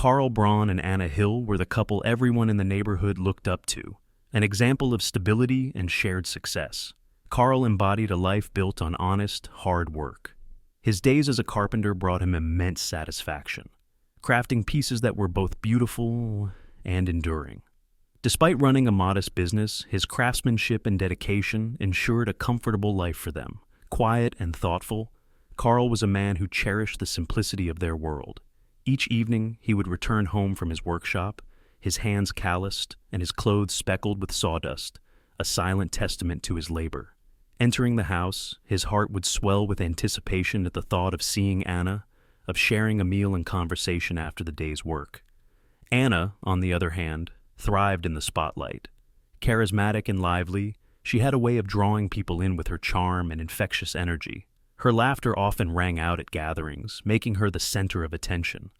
Carl Braun and Anna Hill were the couple everyone in the neighborhood looked up to, an example of stability and shared success. Carl embodied a life built on honest, hard work. His days as a carpenter brought him immense satisfaction, crafting pieces that were both beautiful and enduring. Despite running a modest business, his craftsmanship and dedication ensured a comfortable life for them. Quiet and thoughtful, Carl was a man who cherished the simplicity of their world. Each evening, he would return home from his workshop, his hands calloused and his clothes speckled with sawdust, a silent testament to his labor. Entering the house, his heart would swell with anticipation at the thought of seeing Anna, of sharing a meal and conversation after the day's work. Anna, on the other hand, thrived in the spotlight. Charismatic and lively, she had a way of drawing people in with her charm and infectious energy. Her laughter often rang out at gatherings, making her the center of attention.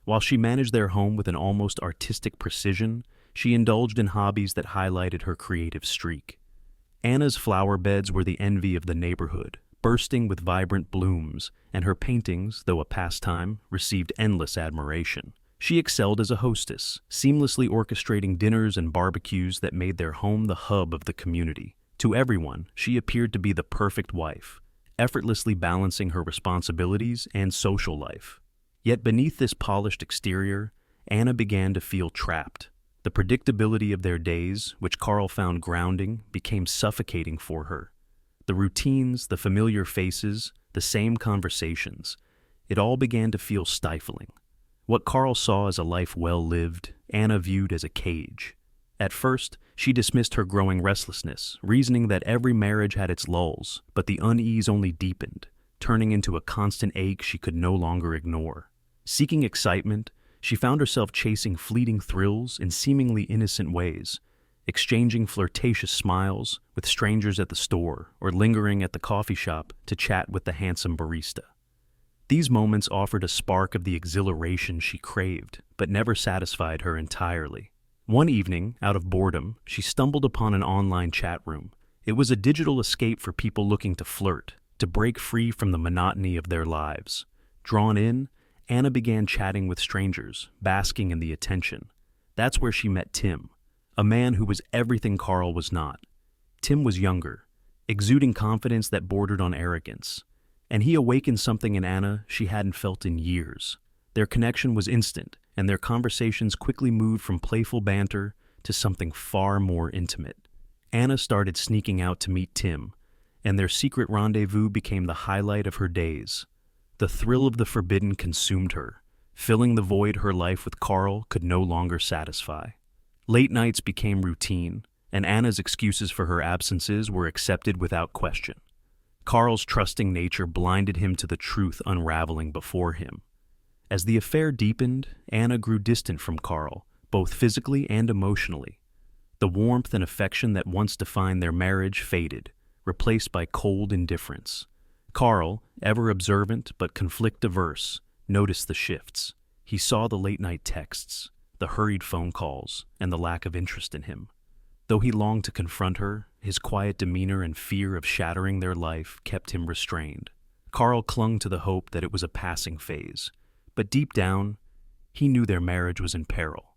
While she managed their home with an almost artistic precision, she indulged in hobbies that highlighted her creative streak. Anna's flower beds were the envy of the neighborhood, bursting with vibrant blooms, and her paintings, though a pastime, received endless admiration. She excelled as a hostess, seamlessly orchestrating dinners and barbecues that made their home the hub of the community. To everyone, she appeared to be the perfect wife, effortlessly balancing her responsibilities and social life. Yet beneath this polished exterior, Anna began to feel trapped. The predictability of their days, which Carl found grounding, became suffocating for her. The routines, the familiar faces, the same conversations, it all began to feel stifling. What Carl saw as a life well lived, Anna viewed as a cage. At first, she dismissed her growing restlessness, reasoning that every marriage had its lulls, but the unease only deepened, turning into a constant ache she could no longer ignore. Seeking excitement, she found herself chasing fleeting thrills in seemingly innocent ways, exchanging flirtatious smiles with strangers at the store or lingering at the coffee shop to chat with the handsome barista. These moments offered a spark of the exhilaration she craved, but never satisfied her entirely. One evening, out of boredom, she stumbled upon an online chat room. It was a digital escape for people looking to flirt, to break free from the monotony of their lives. Drawn in, Anna began chatting with strangers, basking in the attention. That's where she met Tim, a man who was everything Carl was not. Tim was younger, exuding confidence that bordered on arrogance, and he awakened something in Anna she hadn't felt in years. Their connection was instant, and their conversations quickly moved from playful banter to something far more intimate. Anna started sneaking out to meet Tim, and their secret rendezvous became the highlight of her days. The thrill of the forbidden consumed her, filling the void her life with Carl could no longer satisfy. Late nights became routine, and Anna's excuses for her absences were accepted without question. Carl's trusting nature blinded him to the truth unraveling before him. As the affair deepened, Anna grew distant from Carl, both physically and emotionally. The warmth and affection that once defined their marriage faded, replaced by cold indifference. Carl, ever observant but conflict-averse, noticed the shifts. He saw the late-night texts, the hurried phone calls, and the lack of interest in him. Though he longed to confront her, his quiet demeanor and fear of shattering their life kept him restrained. Carl clung to the hope that it was a passing phase, but deep down, he knew their marriage was in peril.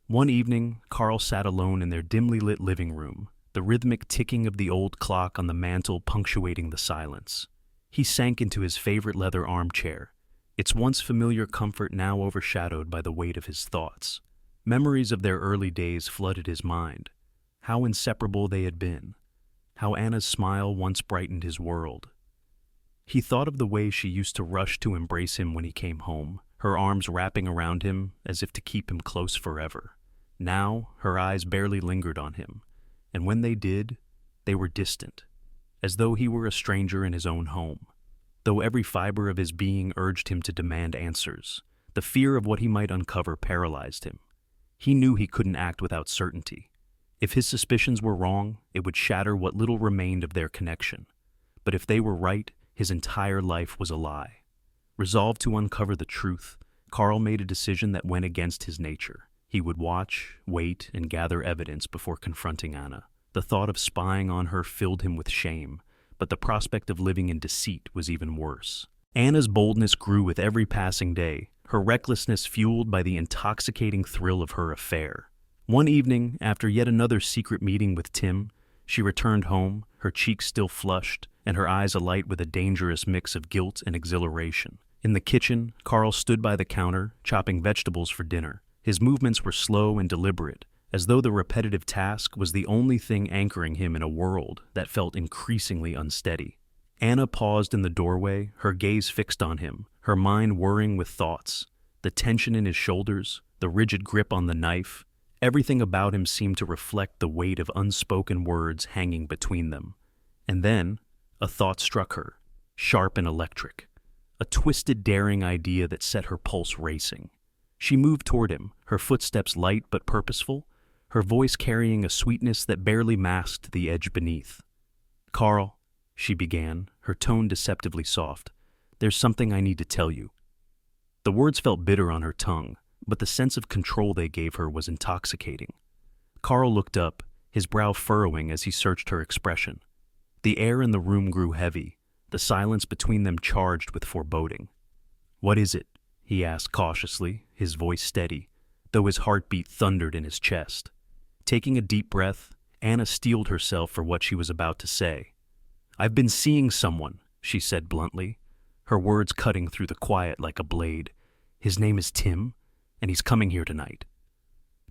One evening, Carl sat alone in their dimly lit living room, the rhythmic ticking of the old clock on the mantel punctuating the silence. He sank into his favorite leather armchair, its once familiar comfort now overshadowed by the weight of his thoughts. Memories of their early days flooded his mind. How inseparable they had been. How Anna's smile once brightened his world. He thought of the way she used to rush to embrace him when he came home, her arms wrapping around him as if to keep him close forever. Now, her eyes barely lingered on him, and when they did, they were distant, as though he were a stranger in his own home. Though every fiber of his being urged him to demand answers, the fear of what he might uncover paralyzed him. He knew he couldn't act without certainty. If his suspicions were wrong, it would shatter what little remained of their connection. But if they were right, his entire life was a lie. Resolved to uncover the truth, Carl made a decision that went against his nature. He would watch, wait, and gather evidence before confronting Anna. The thought of spying on her filled him with shame, but the prospect of living in deceit was even worse. Anna's boldness grew with every passing day, her recklessness fueled by the intoxicating thrill of her affair. One evening, after yet another secret meeting with Tim, she returned home, her cheeks still flushed, and her eyes alight with a dangerous mix of guilt and exhilaration. In the kitchen, Carl stood by the counter, chopping vegetables for dinner. His movements were slow and deliberate, as though the repetitive task was the only thing anchoring him in a world that felt increasingly unsteady. Anna paused in the doorway, her gaze fixed on him, her mind whirring with thoughts. The tension in his shoulders, the rigid grip on the knife, everything about him seemed to reflect the weight of unspoken words hanging between them. And then, a thought struck her, sharp and electric. A twisted, daring idea that set her pulse racing. She moved toward him, her footsteps light but purposeful, her voice carrying a sweetness that barely masked the edge beneath. "Carl," she began, her tone deceptively soft, "there's something I need to tell you." The words felt bitter on her tongue, but the sense of control they gave her was intoxicating. Carl looked up, his brow furrowing as he searched her expression. The air in the room grew heavy, the silence between them charged with foreboding. "What is it?" he asked cautiously, his voice steady, though his heartbeat thundered in his chest. Taking a deep breath, Anna steeled herself for what she was about to say. "I've been seeing someone," she said bluntly, her words cutting through the quiet like a blade. "His name is Tim, and he's coming here tonight."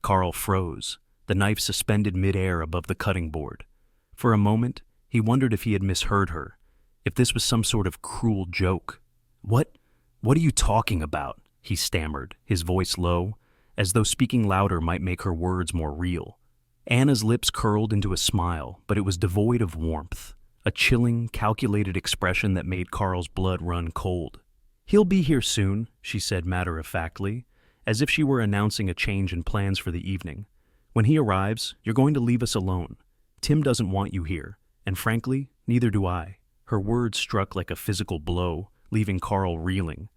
Carl froze, the knife suspended mid-air above the cutting board. For a moment, he wondered if he had misheard her, if this was some sort of cruel joke. What are you talking about?" he stammered, his voice low, as though speaking louder might make her words more real. Anna's lips curled into a smile, but it was devoid of warmth, a chilling, calculated expression that made Carl's blood run cold. "He'll be here soon," she said matter-of-factly, as if she were announcing a change in plans for the evening. "When he arrives, you're going to leave us alone. Tim doesn't want you here, and frankly, neither do I." Her words struck like a physical blow, leaving Carl reeling.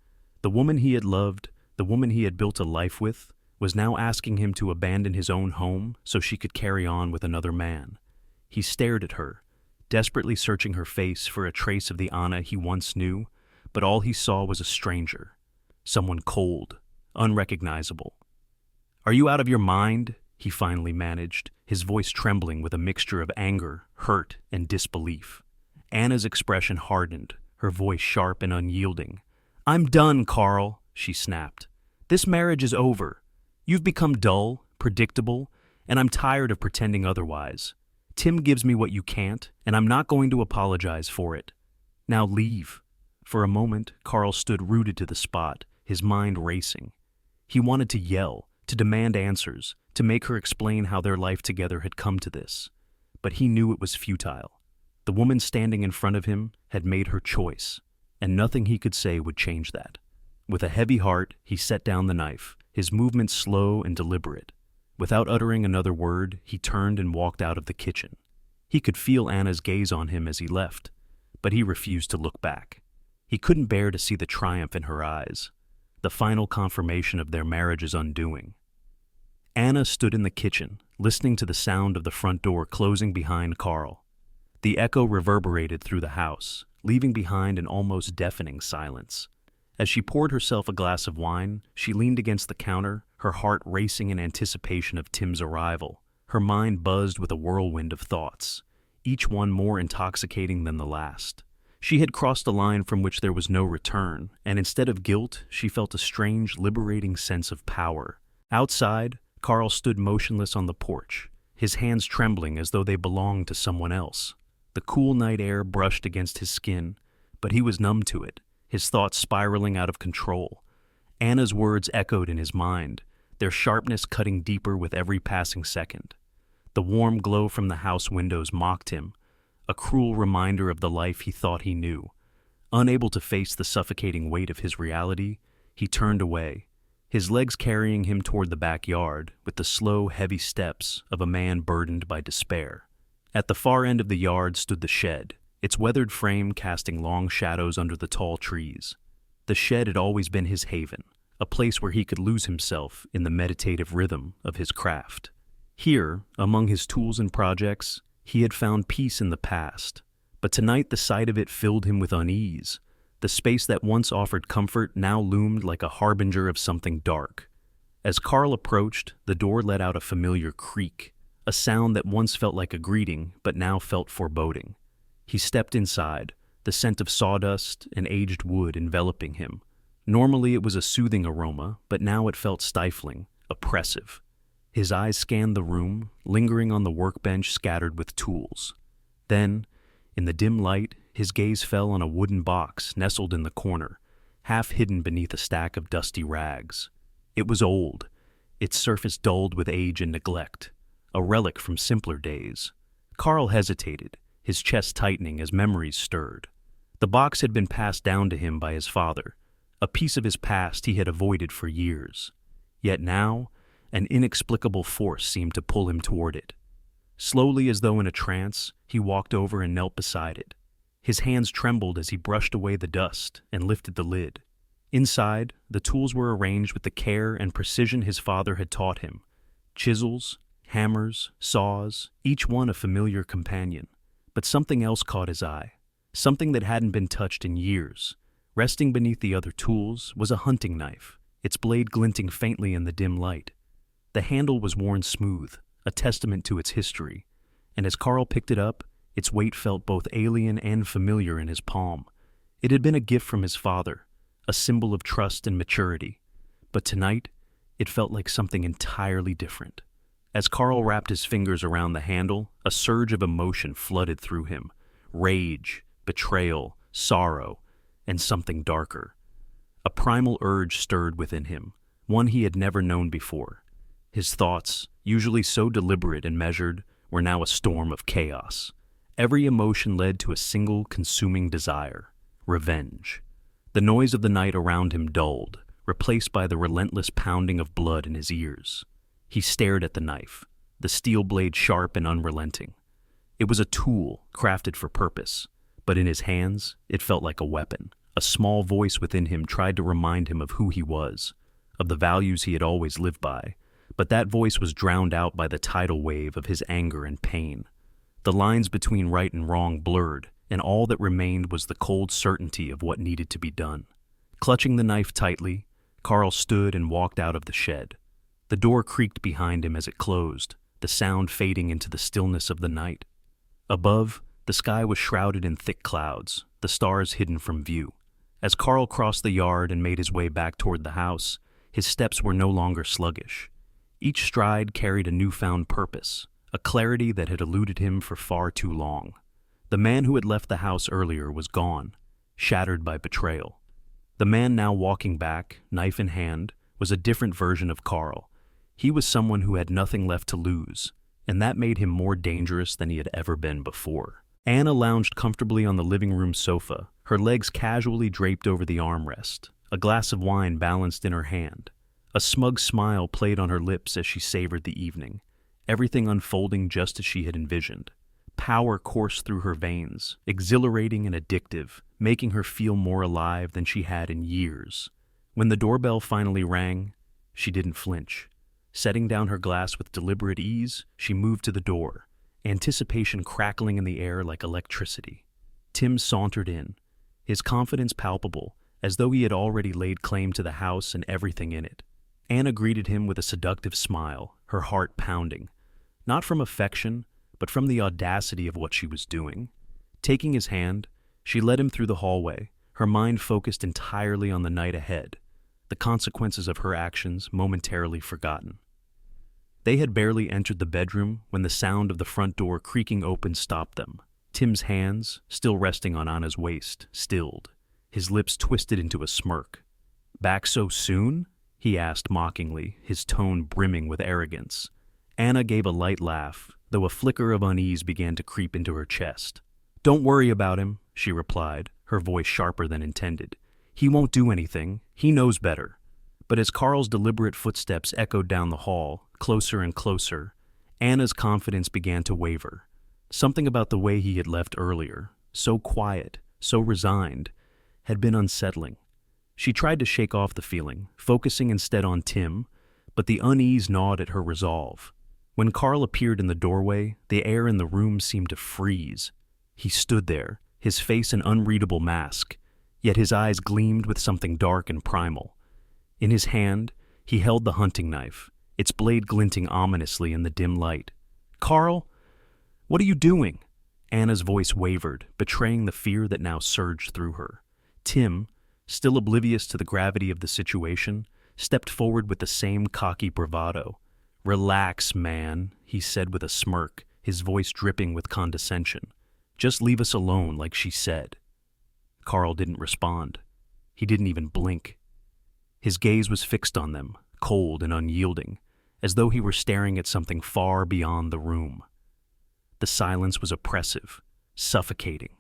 The woman he had loved, the woman he had built a life with, was now asking him to abandon his own home so she could carry on with another man. He stared at her, desperately searching her face for a trace of the Anna he once knew, but all he saw was a stranger, someone cold, unrecognizable. "Are you out of your mind?" he finally managed, his voice trembling with a mixture of anger, hurt, and disbelief. Anna's expression hardened, her voice sharp and unyielding. "I'm done, Carl," she snapped. "This marriage is over. You've become dull, predictable, and I'm tired of pretending otherwise. Tim gives me what you can't, and I'm not going to apologize for it. Now leave." For a moment, Carl stood rooted to the spot, his mind racing. He wanted to yell, to demand answers, to make her explain how their life together had come to this. But he knew it was futile. The woman standing in front of him had made her choice, and nothing he could say would change that. With a heavy heart, he set down the knife, his movements slow and deliberate. Without uttering another word, he turned and walked out of the kitchen. He could feel Anna's gaze on him as he left, but he refused to look back. He couldn't bear to see the triumph in her eyes, the final confirmation of their marriage's undoing. Anna stood in the kitchen, listening to the sound of the front door closing behind Carl. The echo reverberated through the house, leaving behind an almost deafening silence. As she poured herself a glass of wine, she leaned against the counter, her heart racing in anticipation of Tim's arrival. Her mind buzzed with a whirlwind of thoughts, each one more intoxicating than the last. She had crossed a line from which there was no return, and instead of guilt, she felt a strange, liberating sense of power. Outside, Carl stood motionless on the porch, his hands trembling as though they belonged to someone else. The cool night air brushed against his skin, but he was numb to it, his thoughts spiraling out of control. Anna's words echoed in his mind, their sharpness cutting deeper with every passing second. The warm glow from the house windows mocked him, a cruel reminder of the life he thought he knew. Unable to face the suffocating weight of his reality, he turned away, his legs carrying him toward the backyard with the slow, heavy steps of a man burdened by despair. At the far end of the yard stood the shed, its weathered frame casting long shadows under the tall trees. The shed had always been his haven, a place where he could lose himself in the meditative rhythm of his craft. Here, among his tools and projects, he had found peace in the past, but tonight the sight of it filled him with unease. The space that once offered comfort now loomed like a harbinger of something dark. As Carl approached, the door let out a familiar creak, a sound that once felt like a greeting but now felt foreboding. He stepped inside, the scent of sawdust and aged wood enveloping him. Normally it was a soothing aroma, but now it felt stifling, oppressive. His eyes scanned the room, lingering on the workbench scattered with tools. Then, in the dim light, his gaze fell on a wooden box nestled in the corner, half hidden beneath a stack of dusty rags. It was old, its surface dulled with age and neglect, a relic from simpler days. Carl hesitated, his chest tightening as memories stirred. The box had been passed down to him by his father, a piece of his past he had avoided for years. Yet now, an inexplicable force seemed to pull him toward it. Slowly, as though in a trance, he walked over and knelt beside it. His hands trembled as he brushed away the dust and lifted the lid. Inside, the tools were arranged with the care and precision his father had taught him. Chisels, hammers, saws, each one a familiar companion. But something else caught his eye, something that hadn't been touched in years. Resting beneath the other tools was a hunting knife, its blade glinting faintly in the dim light. The handle was worn smooth, a testament to its history, and as Carl picked it up, its weight felt both alien and familiar in his palm. It had been a gift from his father, a symbol of trust and maturity, but tonight, it felt like something entirely different. As Carl wrapped his fingers around the handle, a surge of emotion flooded through him. Rage, betrayal, sorrow, and something darker. A primal urge stirred within him, one he had never known before. His thoughts, usually so deliberate and measured, were now a storm of chaos. Every emotion led to a single consuming desire: revenge. The noise of the night around him dulled, replaced by the relentless pounding of blood in his ears. He stared at the knife, the steel blade sharp and unrelenting. It was a tool crafted for purpose, but in his hands, it felt like a weapon. A small voice within him tried to remind him of who he was, of the values he had always lived by, but that voice was drowned out by the tidal wave of his anger and pain. The lines between right and wrong blurred, and all that remained was the cold certainty of what needed to be done. Clutching the knife tightly, Carl stood and walked out of the shed. The door creaked behind him as it closed, the sound fading into the stillness of the night. Above, the sky was shrouded in thick clouds, the stars hidden from view. As Carl crossed the yard and made his way back toward the house, his steps were no longer sluggish. Each stride carried a newfound purpose, a clarity that had eluded him for far too long. The man who had left the house earlier was gone, shattered by betrayal. The man now walking back, knife in hand, was a different version of Carl. He was someone who had nothing left to lose, and that made him more dangerous than he had ever been before. Anna lounged comfortably on the living room sofa, her legs casually draped over the armrest, a glass of wine balanced in her hand. A smug smile played on her lips as she savored the evening, everything unfolding just as she had envisioned. Power coursed through her veins, exhilarating and addictive, making her feel more alive than she had in years. When the doorbell finally rang, she didn't flinch. Setting down her glass with deliberate ease, she moved to the door, anticipation crackling in the air like electricity. Tim sauntered in, his confidence palpable, as though he had already laid claim to the house and everything in it. Anna greeted him with a seductive smile, her heart pounding, not from affection, but from the audacity of what she was doing. Taking his hand, she led him through the hallway, her mind focused entirely on the night ahead, the consequences of her actions momentarily forgotten. They had barely entered the bedroom when the sound of the front door creaking open stopped them. Tim's hands, still resting on Anna's waist, stilled, his lips twisted into a smirk. "Back so soon?" he asked mockingly, his tone brimming with arrogance. Anna gave a light laugh, though a flicker of unease began to creep into her chest. "Don't worry about him," she replied, her voice sharper than intended. "He won't do anything. He knows better." But as Carl's deliberate footsteps echoed down the hall, closer and closer, Anna's confidence began to waver. Something about the way he had left earlier, so quiet, so resigned, had been unsettling. She tried to shake off the feeling, focusing instead on Tim, but the unease gnawed at her resolve. When Carl appeared in the doorway, the air in the room seemed to freeze. He stood there, his face an unreadable mask, yet his eyes gleamed with something dark and primal. In his hand, he held the hunting knife, its blade glinting ominously in the dim light. "Carl, what are you doing?" Anna's voice wavered, betraying the fear that now surged through her. Tim, still oblivious to the gravity of the situation, stepped forward with the same cocky bravado. "Relax, man," he said with a smirk, his voice dripping with condescension. "Just leave us alone, like she said." Carl didn't respond. He didn't even blink. His gaze was fixed on them, cold and unyielding, as though he were staring at something far beyond the room. The silence was oppressive, suffocating,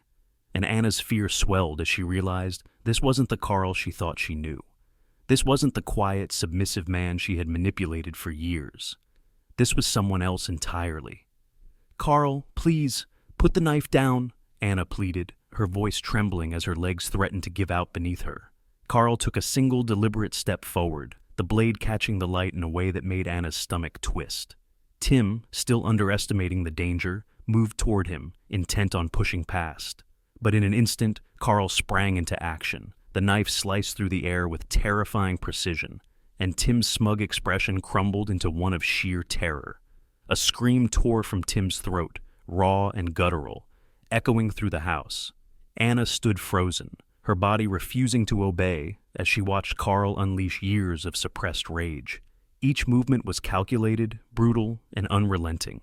and Anna's fear swelled as she realized this wasn't the Carl she thought she knew. This wasn't the quiet, submissive man she had manipulated for years. This was someone else entirely. "Carl, please, put the knife down," Anna pleaded, her voice trembling as her legs threatened to give out beneath her. Carl took a single deliberate step forward, the blade catching the light in a way that made Anna's stomach twist. Tim, still underestimating the danger, moved toward him, intent on pushing past. But in an instant, Carl sprang into action. The knife sliced through the air with terrifying precision, and Tim's smug expression crumbled into one of sheer terror. A scream tore from Tim's throat, raw and guttural, echoing through the house. Anna stood frozen, her body refusing to obey as she watched Carl unleash years of suppressed rage. Each movement was calculated, brutal, and unrelenting.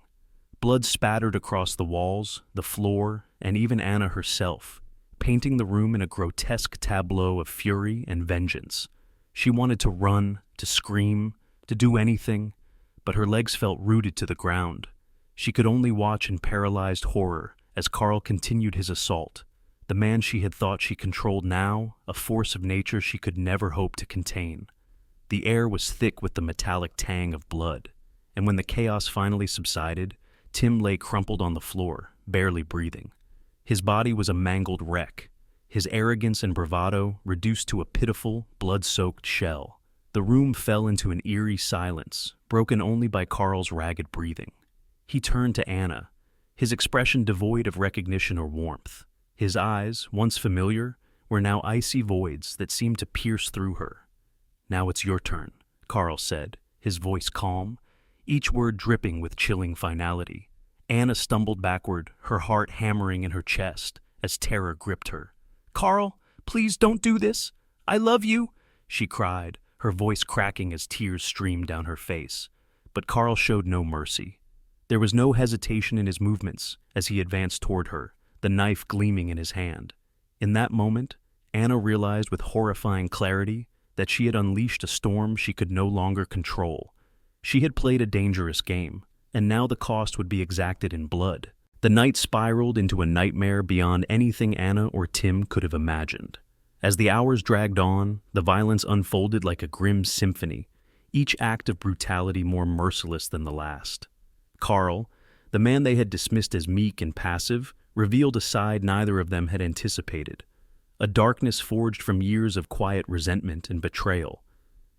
Blood spattered across the walls, the floor, and even Anna herself, painting the room in a grotesque tableau of fury and vengeance. She wanted to run, to scream, to do anything, but her legs felt rooted to the ground. She could only watch in paralyzed horror as Carl continued his assault. The man she had thought she controlled now, a force of nature she could never hope to contain. The air was thick with the metallic tang of blood, and when the chaos finally subsided, Tim lay crumpled on the floor, barely breathing. His body was a mangled wreck, his arrogance and bravado reduced to a pitiful, blood-soaked shell. The room fell into an eerie silence, broken only by Carl's ragged breathing. He turned to Anna, his expression devoid of recognition or warmth. His eyes, once familiar, were now icy voids that seemed to pierce through her. "Now it's your turn," Carl said, his voice calm, each word dripping with chilling finality. Anna stumbled backward, her heart hammering in her chest as terror gripped her. "Carl, please don't do this. I love you," she cried, her voice cracking as tears streamed down her face. But Carl showed no mercy. There was no hesitation in his movements as he advanced toward her, the knife gleaming in his hand. In that moment, Anna realized with horrifying clarity that she had unleashed a storm she could no longer control. She had played a dangerous game, and now the cost would be exacted in blood. The night spiraled into a nightmare beyond anything Anna or Tim could have imagined. As the hours dragged on, the violence unfolded like a grim symphony, each act of brutality more merciless than the last. Carl, the man they had dismissed as meek and passive, revealed a side neither of them had anticipated, a darkness forged from years of quiet resentment and betrayal.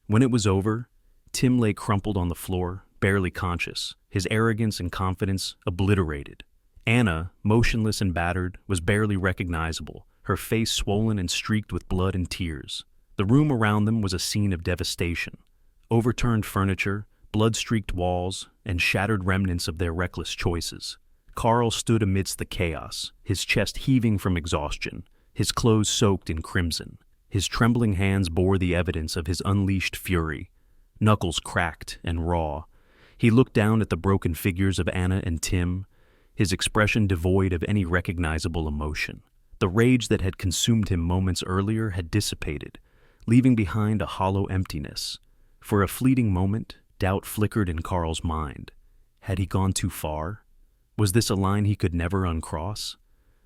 When it was over, Tim lay crumpled on the floor, barely conscious, his arrogance and confidence obliterated. Anna, motionless and battered, was barely recognizable, her face swollen and streaked with blood and tears. The room around them was a scene of devastation. Overturned furniture, blood-streaked walls, and shattered remnants of their reckless choices. Carl stood amidst the chaos, his chest heaving from exhaustion, his clothes soaked in crimson. His trembling hands bore the evidence of his unleashed fury, knuckles cracked and raw. He looked down at the broken figures of Anna and Tim, his expression devoid of any recognizable emotion. The rage that had consumed him moments earlier had dissipated, leaving behind a hollow emptiness. For a fleeting moment, doubt flickered in Carl's mind. Had he gone too far? Was this a line he could never uncross?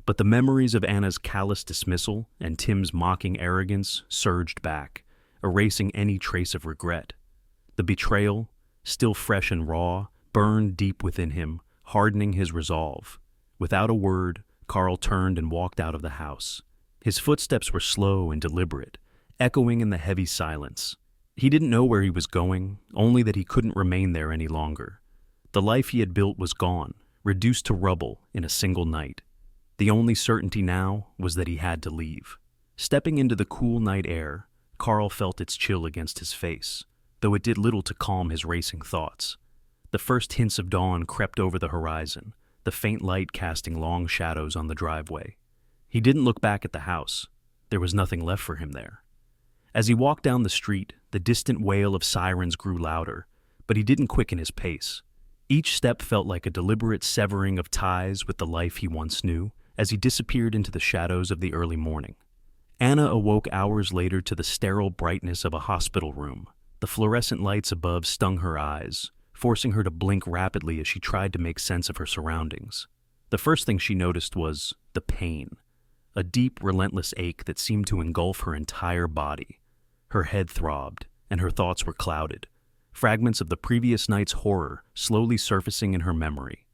But the memories of Anna's callous dismissal and Tim's mocking arrogance surged back, erasing any trace of regret. The betrayal, still fresh and raw, burned deep within him, hardening his resolve. Without a word, Carl turned and walked out of the house. His footsteps were slow and deliberate, echoing in the heavy silence. He didn't know where he was going, only that he couldn't remain there any longer. The life he had built was gone, reduced to rubble in a single night. The only certainty now was that he had to leave. Stepping into the cool night air, Carl felt its chill against his face, though it did little to calm his racing thoughts. The first hints of dawn crept over the horizon, the faint light casting long shadows on the driveway. He didn't look back at the house. There was nothing left for him there. As he walked down the street, the distant wail of sirens grew louder, but he didn't quicken his pace. Each step felt like a deliberate severing of ties with the life he once knew, as he disappeared into the shadows of the early morning. Anna awoke hours later to the sterile brightness of a hospital room. The fluorescent lights above stung her eyes, forcing her to blink rapidly as she tried to make sense of her surroundings. The first thing she noticed was the pain, a deep, relentless ache that seemed to engulf her entire body. Her head throbbed, and her thoughts were clouded, fragments of the previous night's horror slowly surfacing in her memory.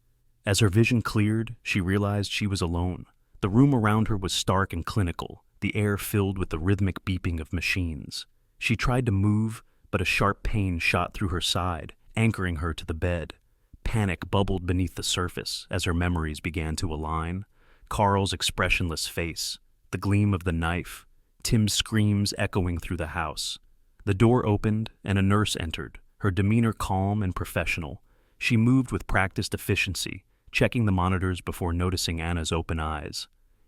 As her vision cleared, she realized she was alone. The room around her was stark and clinical, the air filled with the rhythmic beeping of machines. She tried to move, but a sharp pain shot through her side, anchoring her to the bed. Panic bubbled beneath the surface as her memories began to align. Carl's expressionless face, the gleam of the knife, Tim's screams echoing through the house. The door opened and a nurse entered, her demeanor calm and professional. She moved with practiced efficiency, checking the monitors before noticing Anna's open eyes.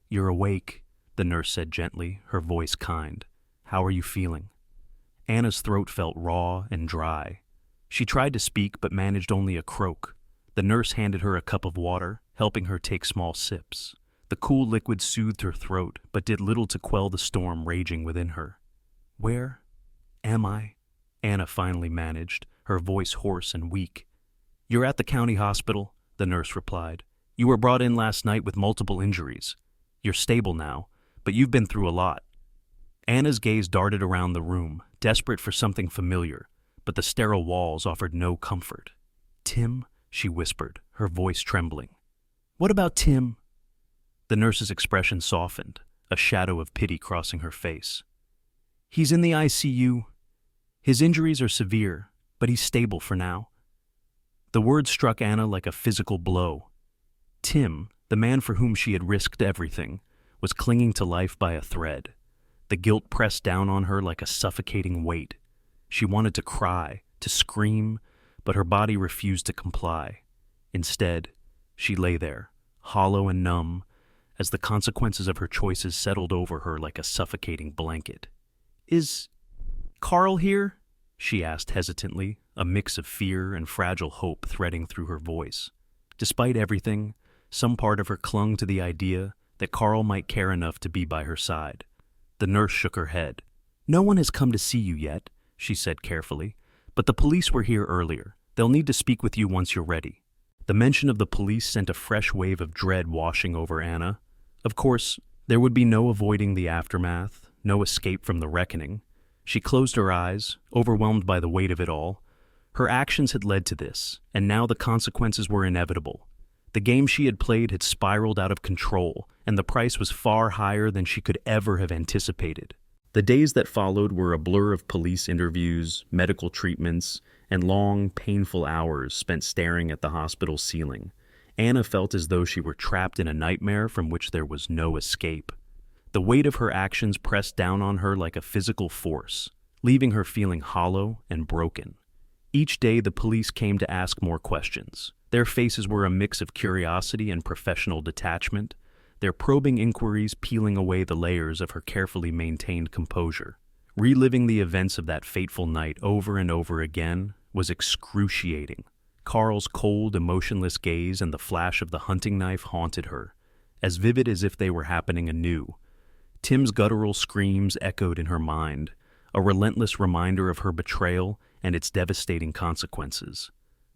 "You're awake," the nurse said gently, her voice kind. "How are you feeling?" Anna's throat felt raw and dry. She tried to speak but managed only a croak. The nurse handed her a cup of water, helping her take small sips. The cool liquid soothed her throat, but did little to quell the storm raging within her. "Where am I?" Anna finally managed, her voice hoarse and weak. "You're at the county hospital," the nurse replied. "You were brought in last night with multiple injuries. You're stable now, but you've been through a lot." Anna's gaze darted around the room, desperate for something familiar, but the sterile walls offered no comfort. "Tim?" she whispered, her voice trembling. "What about Tim?" The nurse's expression softened, a shadow of pity crossing her face. "He's in the ICU. His injuries are severe, but he's stable for now." The words struck Anna like a physical blow. Tim, the man for whom she had risked everything, was clinging to life by a thread. The guilt pressed down on her like a suffocating weight. She wanted to cry, to scream, but her body refused to comply. Instead, she lay there, hollow and numb, as the consequences of her choices settled over her like a suffocating blanket. "Is Carl here?" she asked hesitantly, a mix of fear and fragile hope threading through her voice. Despite everything, some part of her clung to the idea that Carl might care enough to be by her side. The nurse shook her head. "No one has come to see you yet," she said carefully, "but the police were here earlier. They'll need to speak with you once you're ready." The mention of the police sent a fresh wave of dread washing over Anna. Of course, there would be no avoiding the aftermath, no escape from the reckoning. She closed her eyes, overwhelmed by the weight of it all. Her actions had led to this, and now the consequences were inevitable. The game she had played had spiraled out of control, and the price was far higher than she could ever have anticipated. The days that followed were a blur of police interviews, medical treatments, and long, painful hours spent staring at the hospital ceiling. Anna felt as though she were trapped in a nightmare from which there was no escape. The weight of her actions pressed down on her like a physical force, leaving her feeling hollow and broken. Each day the police came to ask more questions. Their faces were a mix of curiosity and professional detachment, their probing inquiries peeling away the layers of her carefully maintained composure. Reliving the events of that fateful night over and over again was excruciating. Carl's cold, emotionless gaze and the flash of the hunting knife haunted her, as vivid as if they were happening anew. Tim's guttural screams echoed in her mind, a relentless reminder of her betrayal and its devastating consequences.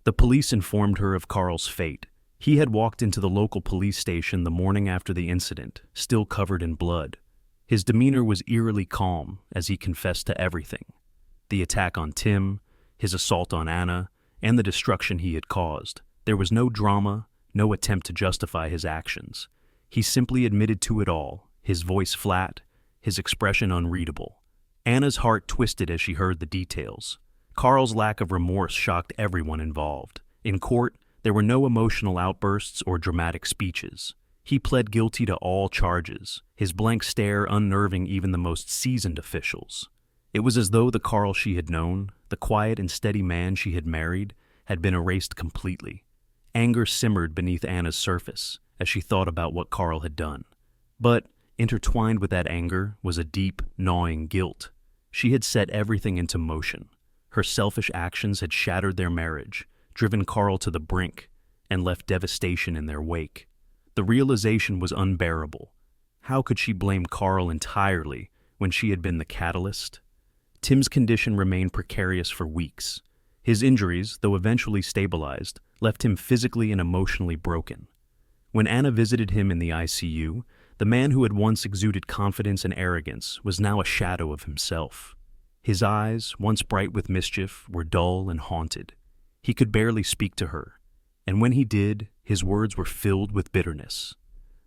The police informed her of Carl's fate. He had walked into the local police station the morning after the incident, still covered in blood. His demeanor was eerily calm as he confessed to everything: the attack on Tim, his assault on Anna, and the destruction he had caused. There was no drama, no attempt to justify his actions. He simply admitted to it all, his voice flat, his expression unreadable. Anna's heart twisted as she heard the details. Carl's lack of remorse shocked everyone involved. In court, there were no emotional outbursts or dramatic speeches. He pled guilty to all charges, his blank stare unnerving even the most seasoned officials. It was as though the Carl she had known, the quiet and steady man she had married, had been erased completely. Anger simmered beneath Anna's surface as she thought about what Carl had done. But intertwined with that anger was a deep, gnawing guilt. She had set everything into motion. Her selfish actions had shattered their marriage, driven Carl to the brink, and left devastation in their wake. The realization was unbearable. How could she blame Carl entirely when she had been the catalyst? Tim's condition remained precarious for weeks. His injuries, though eventually stabilized, left him physically and emotionally broken. When Anna visited him in the ICU, the man who had once exuded confidence and arrogance was now a shadow of himself. His eyes, once bright with mischief, were dull and haunted. He could barely speak to her, and when he did, his words were filled with bitterness.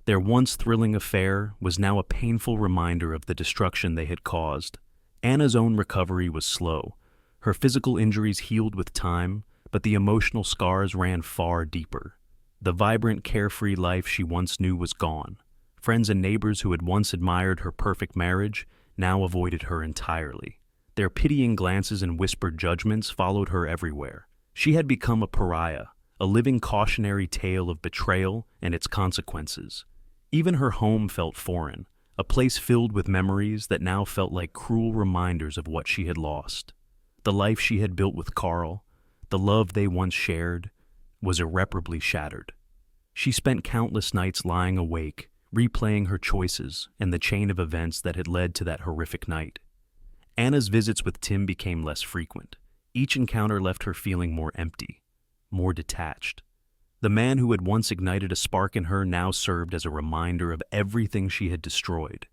Their once thrilling affair was now a painful reminder of the destruction they had caused. Anna's own recovery was slow. Her physical injuries healed with time, but the emotional scars ran far deeper. The vibrant, carefree life she once knew was gone. Friends and neighbors who had once admired her perfect marriage now avoided her entirely. Their pitying glances and whispered judgments followed her everywhere. She had become a pariah, a living cautionary tale of betrayal and its consequences. Even her home felt foreign, a place filled with memories that now felt like cruel reminders of what she had lost. The life she had built with Carl, the love they once shared, was irreparably shattered. She spent countless nights lying awake, replaying her choices and the chain of events that had led to that horrific night. Anna's visits with Tim became less frequent. Each encounter left her feeling more empty, more detached. The man who had once ignited a spark in her now served as a reminder of everything she had destroyed.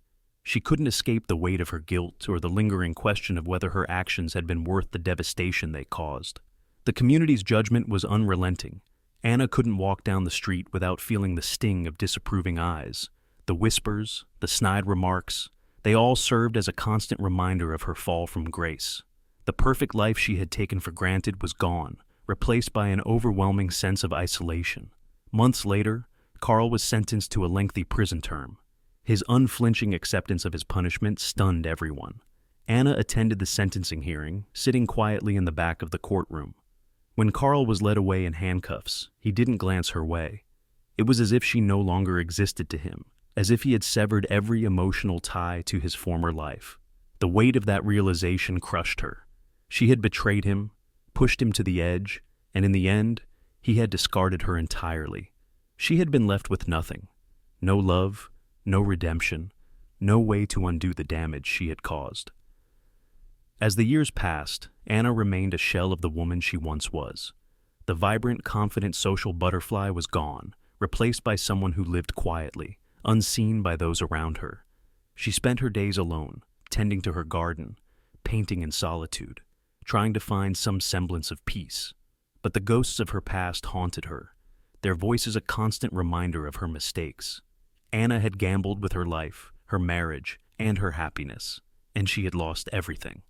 She couldn't escape the weight of her guilt or the lingering question of whether her actions had been worth the devastation they caused. The community's judgment was unrelenting. Anna couldn't walk down the street without feeling the sting of disapproving eyes. The whispers, the snide remarks, they all served as a constant reminder of her fall from grace. The perfect life she had taken for granted was gone, replaced by an overwhelming sense of isolation. Months later, Carl was sentenced to a lengthy prison term. His unflinching acceptance of his punishment stunned everyone. Anna attended the sentencing hearing, sitting quietly in the back of the courtroom. When Carl was led away in handcuffs, he didn't glance her way. It was as if she no longer existed to him, as if he had severed every emotional tie to his former life. The weight of that realization crushed her. She had betrayed him, pushed him to the edge, and in the end, he had discarded her entirely. She had been left with nothing. No love, no redemption, no way to undo the damage she had caused. As the years passed, Anna remained a shell of the woman she once was. The vibrant, confident social butterfly was gone, replaced by someone who lived quietly, unseen by those around her. She spent her days alone, tending to her garden, painting in solitude, trying to find some semblance of peace. But the ghosts of her past haunted her, their voices a constant reminder of her mistakes. Anna had gambled with her life, her marriage, and her happiness, and she had lost everything.